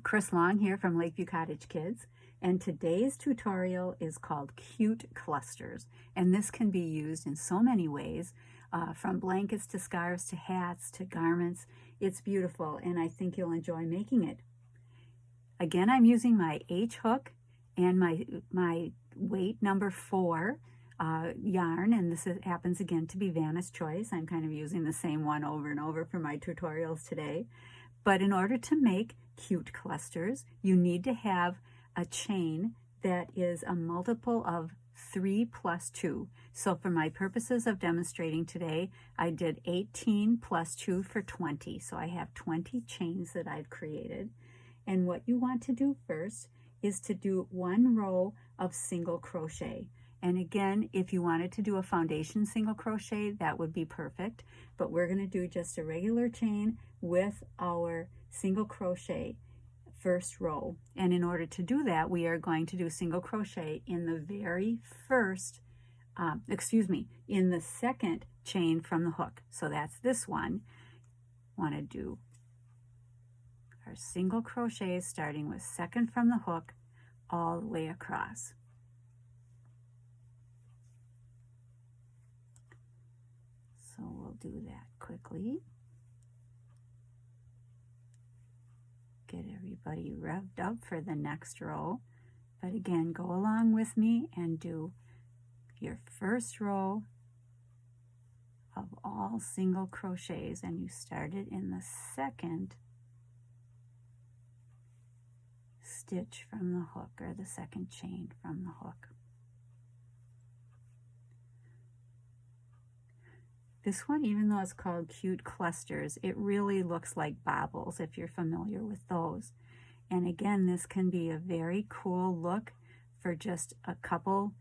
Chris Long here from Lakeview Cottage Kids, and today's tutorial is called Cute Clusters, and this can be used in so many ways, from blankets to scarves to hats to garments. It's beautiful, and I think you'll enjoy making it. Again, I'm using my H hook and my weight number 4 yarn, and this happens again to be Vanna's Choice. I'm kind of using the same one over and over for my tutorials today. But in order to make cute clusters, you need to have a chain that is a multiple of 3 plus 2. So for my purposes of demonstrating today, I did 18 plus 2 for 20. So I have 20 chains that I've created. And what you want to do first is to do 1 row of single crochet. And again, if you wanted to do a foundation single crochet, that would be perfect. But we're going to do just a regular chain with our single crochet first row. And in order to do that, we are going to do single crochet in the very first, in the second chain from the hook. So that's this one. Want to do our single crochets starting with second from the hook all the way across. So we'll do that quickly. Get everybody revved up for the next row. But again, go along with me and do your first row of all single crochets, and you started in the second stitch from the hook, or the second chain from the hook. This one, even though it's called Cute Clusters, it really looks like baubles if you're familiar with those. And again, this can be a very cool look for just a couple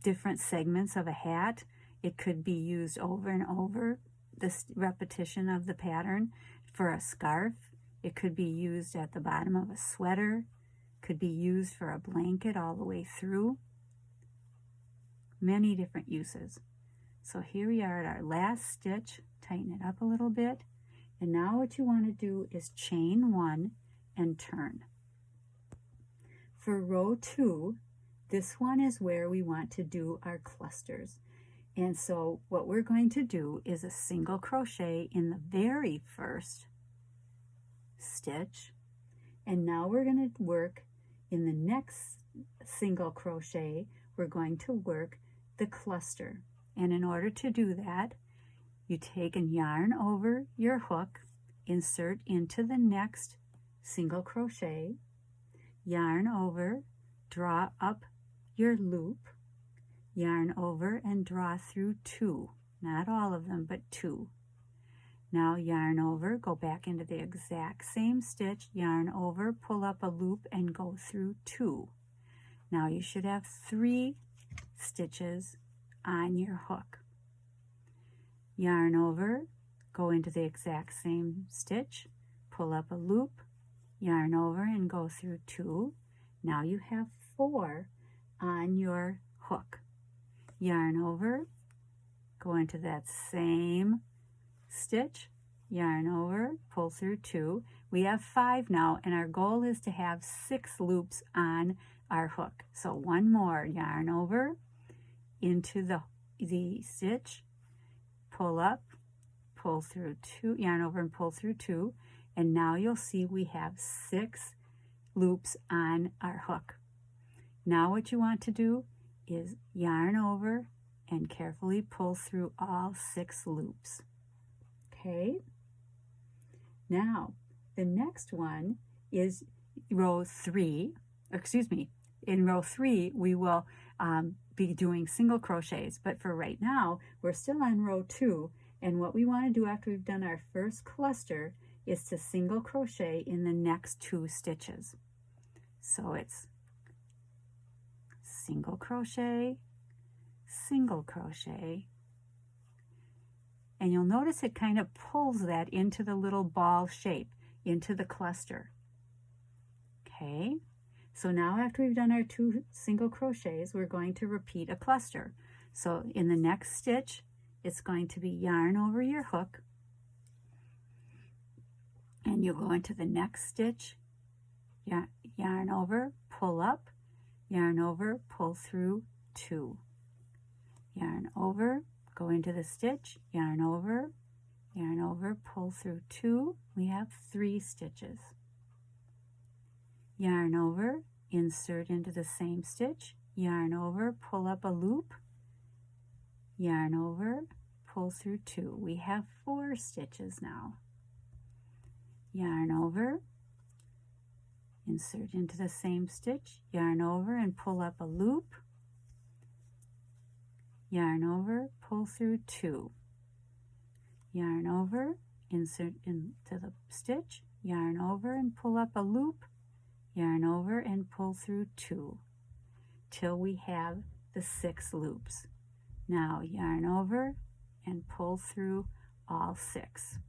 different segments of a hat. It could be used over and over, this repetition of the pattern, for a scarf. It could be used at the bottom of a sweater. Could be used for a blanket all the way through. Many different uses. So here we are at our last stitch. Tighten it up a little bit. And now what you want to do is chain 1 and turn. For row 2, this one is where we want to do our clusters. And so what we're going to do is a single crochet in the very first stitch. And now we're going to work in the next single crochet, we're going to work the cluster. And in order to do that, you take and yarn over your hook, insert into the next single crochet, yarn over, draw up your loop, yarn over and draw through 2, not all of them, but 2. Now yarn over, go back into the exact same stitch, yarn over, pull up a loop and go through 2. Now you should have 3 stitches on your hook. Yarn over, go into the exact same stitch, pull up a loop, yarn over and go through 2. Now you have 4 on your hook. Yarn over, go into that same stitch, yarn over, pull through 2. We have 5 now, and our goal is to have 6 loops on our hook. So 1 more, yarn over into the stitch, pull up, pull through 2, yarn over and pull through 2, and now you'll see we have 6 loops on our hook. Now what you want to do is yarn over and carefully pull through all 6 loops. Okay? Now, the next one is row 3, in row 3 we will be doing single crochets, but for right now we're still on row 2, and what we want to do after we've done our first cluster is to single crochet in the next 2 stitches. So it's single crochet, single crochet, and you'll notice it kind of pulls that into the little ball shape, into the cluster. Okay? So now after we've done our 2 single crochets, we're going to repeat a cluster. So in the next stitch, it's going to be yarn over your hook, and you go into the next stitch, yarn over, pull up, yarn over, pull through 2. Yarn over, go into the stitch, yarn over, pull through 2. We have 3 stitches. Yarn over, insert into the same stitch, yarn over, pull up a loop, yarn over, pull through 2. We have 4 stitches now. Yarn over, insert into the same stitch, yarn over and pull up a loop, yarn over, pull through 2. Yarn over, insert into the stitch, yarn over and pull up a loop, yarn over and pull through 2 till we have the 6 loops. Now yarn over and pull through all 6.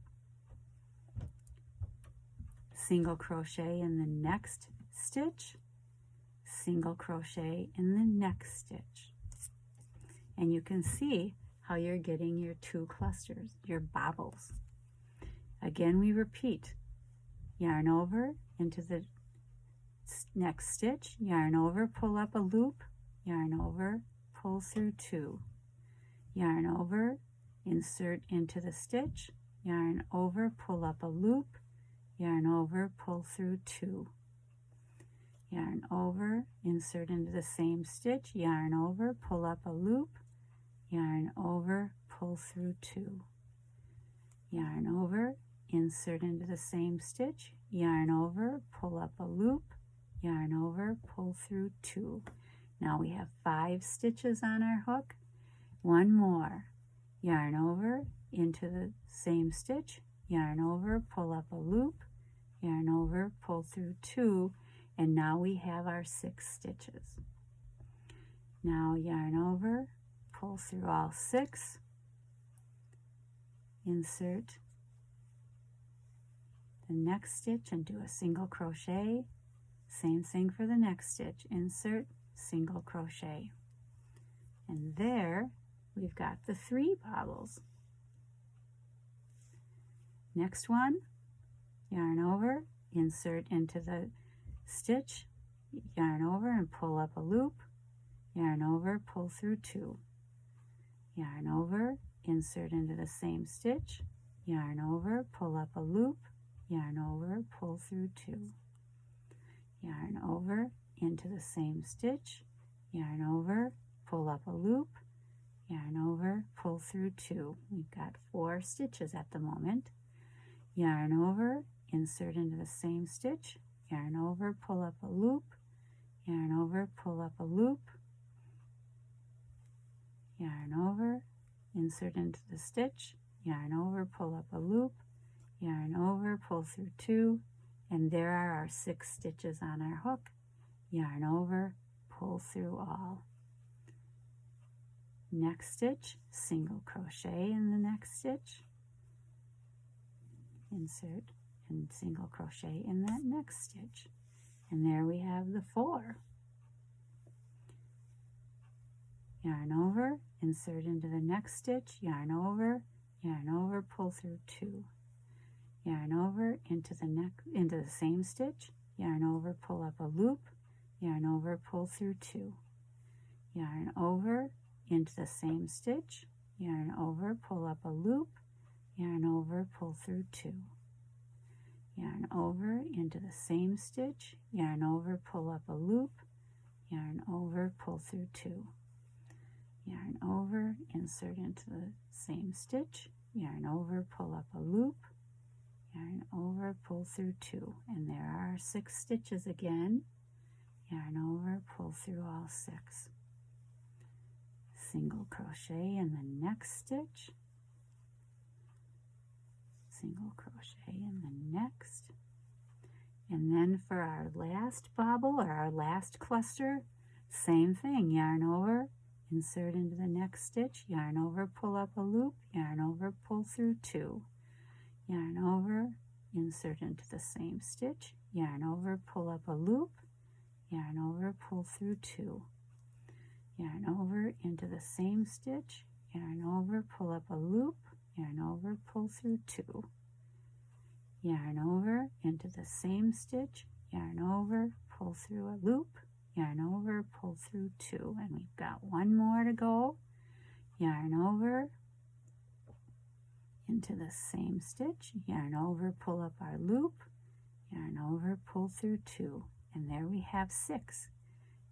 Single crochet in the next stitch, single crochet in the next stitch. And you can see how you're getting your 2 clusters, your bobbles. Again, we repeat. Yarn over into the next stitch, yarn over, pull up a loop, yarn over, pull through 2. Yarn over, insert into the stitch, yarn over, pull up a loop, yarn over, pull through 2. Yarn over, insert into the same stitch, yarn over, pull up a loop, yarn over, pull through 2. Yarn over, insert into the same stitch, yarn over, pull up a loop, yarn over, pull through 2. Now we have 5 stitches on our hook. 1 more. Yarn over into the same stitch, yarn over, pull up a loop, yarn over, pull through 2, and now we have our 6 stitches. Now yarn over, pull through all 6, insert the next stitch and do a single crochet. Same thing for the next stitch, insert, single crochet. And there we've got the 3 bobbles. Next one, yarn over, insert into the stitch, yarn over and pull up a loop, yarn over, pull through 2. Yarn over, insert into the same stitch, yarn over, pull up a loop, yarn over, pull through 2. Yarn over into the same stitch, yarn over, pull up a loop, yarn over, pull through 2. We've got 4 stitches at the moment. Yarn over, insert into the same stitch, yarn over, pull up a loop, yarn over, pull up a loop, yarn over, insert into the stitch, yarn over, pull up a loop, yarn over, pull through 2, and there are our 6 stitches on our hook. Yarn over, pull through all. Next stitch, single crochet in the next stitch, insert and single crochet in that next stitch, and there we have the 4. Yarn over, insert into the next stitch, yarn over, pull through 2. Yarn over into the same stitch, yarn over, pull up a loop, yarn over, pull through 2. Yarn over into the same stitch, yarn over, pull up a loop, yarn over, pull through 2. Yarn over into the same stitch, yarn over, pull up a loop, yarn over, pull through 2. Yarn over, insert into the same stitch, yarn over, pull up a loop, yarn over, pull through 2, and there are our 6 stitches again. Yarn over, pull through all 6. Single crochet in the next stitch, single crochet in the next, and then for our last bobble or our last cluster, same thing. Yarn over, insert into the next stitch, yarn over, pull up a loop, yarn over, pull through 2. Yarn over, insert into the same stitch, yarn over, pull up a loop, yarn over, pull through 2. Yarn over into the same stitch, yarn over, pull up a loop, yarn over, pull through 2. yarn over, into the same stitch, yarn over, pull through a loop, yarn over, pull through 2, and we've got one more to go. Yarn over, into the same stitch, yarn over, pull up our loop, yarn over, pull through 2, and there we have 6.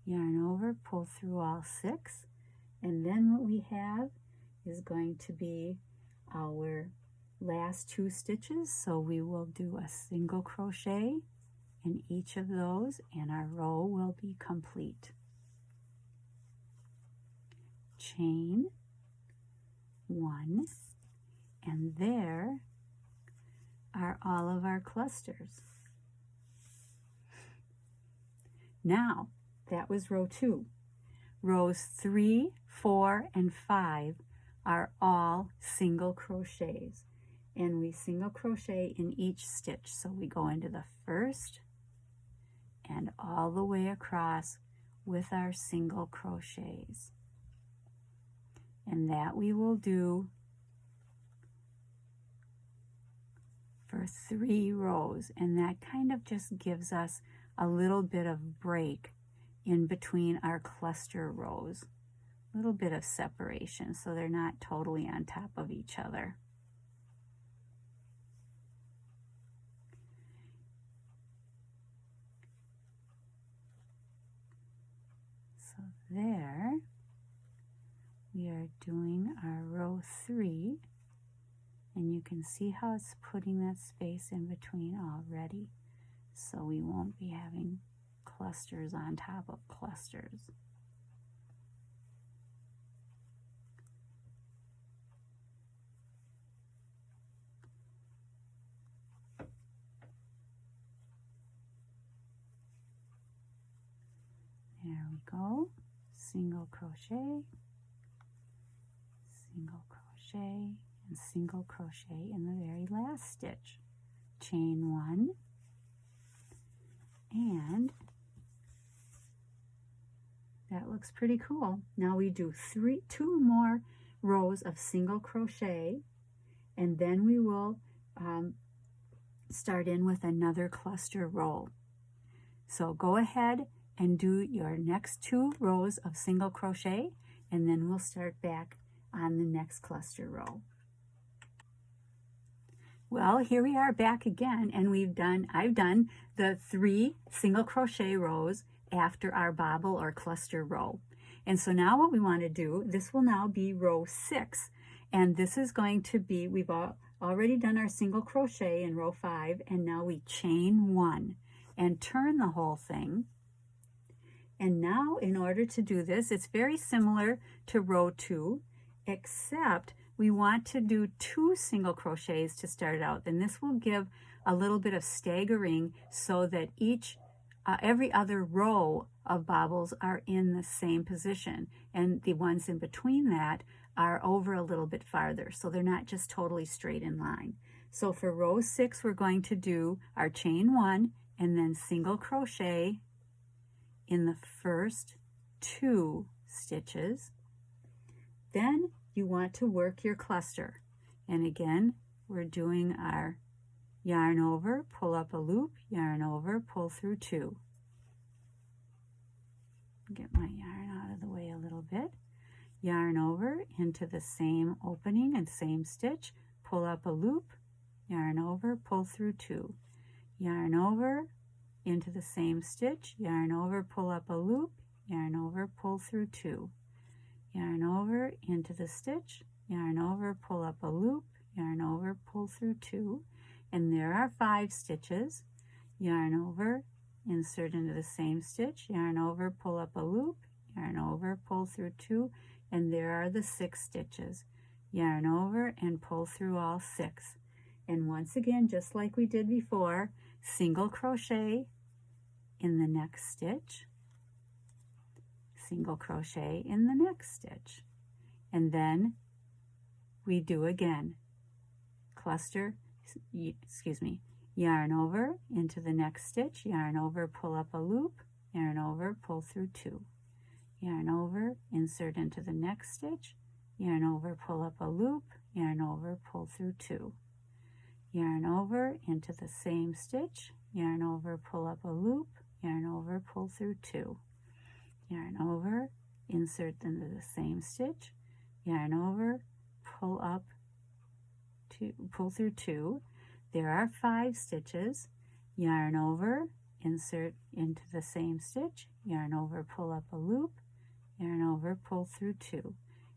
Yarn over, pull through all 6, and then what we have is going to be our last 2 stitches. So we will do a single crochet in each of those, and our row will be complete. Chain 1, and there are all of our clusters. Now, that was row 2. Rows 3, 4, and 5 are all single crochets, and we single crochet in each stitch. So we go into the first and all the way across with our single crochets, and that we will do for 3 rows, and that kind of just gives us a little bit of break in between our cluster rows, a little bit of separation so they're not totally on top of each other. So there we are doing our row 3, and you can see how it's putting that space in between already, so we won't be having clusters on top of clusters. There we go. Single crochet, single crochet, and single crochet in the very last stitch. Chain 1, and that looks pretty cool. Now we do 2 more rows of single crochet, and then we will start in with another cluster row. So go ahead and do your next 2 rows of single crochet, and then we'll start back on the next cluster row. Well, here we are back again, and I've done the 3 single crochet rows after our bobble or cluster row. And so now what we want to do, this will now be row 6, and this is going to be, we've already done our single crochet in row 5, and now we chain 1 and turn the whole thing. And now in order to do this, it's very similar to row 2, except we want to do 2 single crochets to start out, and this will give a little bit of staggering so that every other row of bobbles are in the same position, and the ones in between that are over a little bit farther, so they're not just totally straight in line. So for row 6, we're going to do our chain 1 and then single crochet in the first 2 stitches. Then you want to work your cluster, and again we're doing our yarn over, pull up a loop, yarn over, pull through 2. Get my yarn out of the way a little bit. Yarn over into the same opening and same stitch, pull up a loop, yarn over, pull through 2. Yarn over into the same stitch, yarn over, pull up a loop, yarn over, pull through 2. Yarn over into the stitch, yarn over, pull up a loop, yarn over, pull through 2, and there are 5 stitches. Yarn over, insert into the same stitch, yarn over, pull up a loop, yarn over, pull through 2, and there are the 6 stitches. Yarn over and pull through all 6. And once again, just like we did before, single crochet in the next stitch, single crochet in the next stitch, and then we do again yarn over into the next stitch, yarn over, pull up a loop, yarn over, pull through 2, yarn over, insert into the next stitch, yarn over, pull up a loop, yarn over, pull through 2, yarn over into the same stitch, yarn over, pull up a loop, yarn over, pull through 2, yarn over, insert into the same stitch, yarn over, pull up, pull through 2. There are 5 stitches, yarn over, insert into the same stitch, yarn over, pull up a loop, yarn over, pull through 2.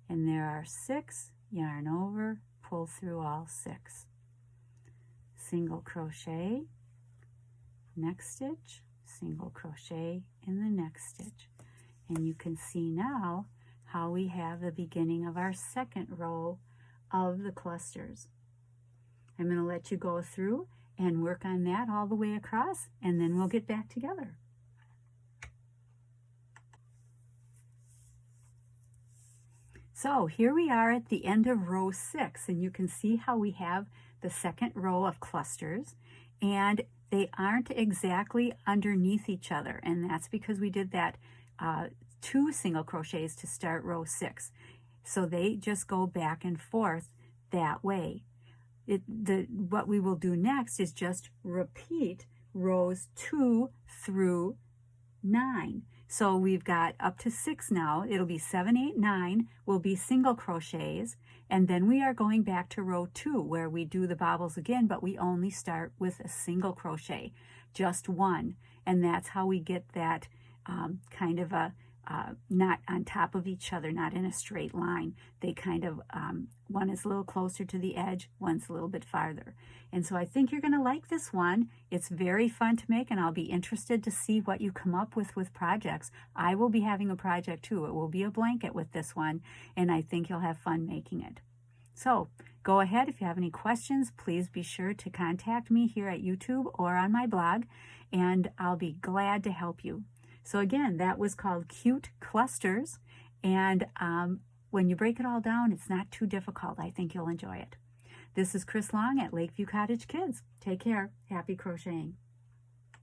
And there are 6, yarn over, pull through all 6. Single crochet, next stitch, single crochet in the next stitch. And you can see now how we have the beginning of our second row of the clusters. I'm going to let you go through and work on that all the way across, and then we'll get back together. So here we are at the end of row 6, and you can see how we have the second row of clusters, and they aren't exactly underneath each other, and that's because we did that 2 single crochets to start row 6. So they just go back and forth that way. What we will do next is just repeat rows 2 through 9. So we've got up to 6 now. It'll be 7, 8, 9 will be single crochets, and then we are going back to row 2 where we do the bobbles again, but we only start with a single crochet, just 1, and that's how we get that kind of a not on top of each other, not in a straight line. They kind of, one is a little closer to the edge, one's a little bit farther. And so I think you're going to like this one. It's very fun to make, and I'll be interested to see what you come up with projects. I will be having a project too. It will be a blanket with this one, and I think you'll have fun making it. So go ahead. If you have any questions, please be sure to contact me here at YouTube or on my blog, and I'll be glad to help you. So again, that was called Cute Clusters, and when you break it all down, it's not too difficult. I think you'll enjoy it. This is Chris Long at Lakeview Cottage Kids. Take care. Happy crocheting.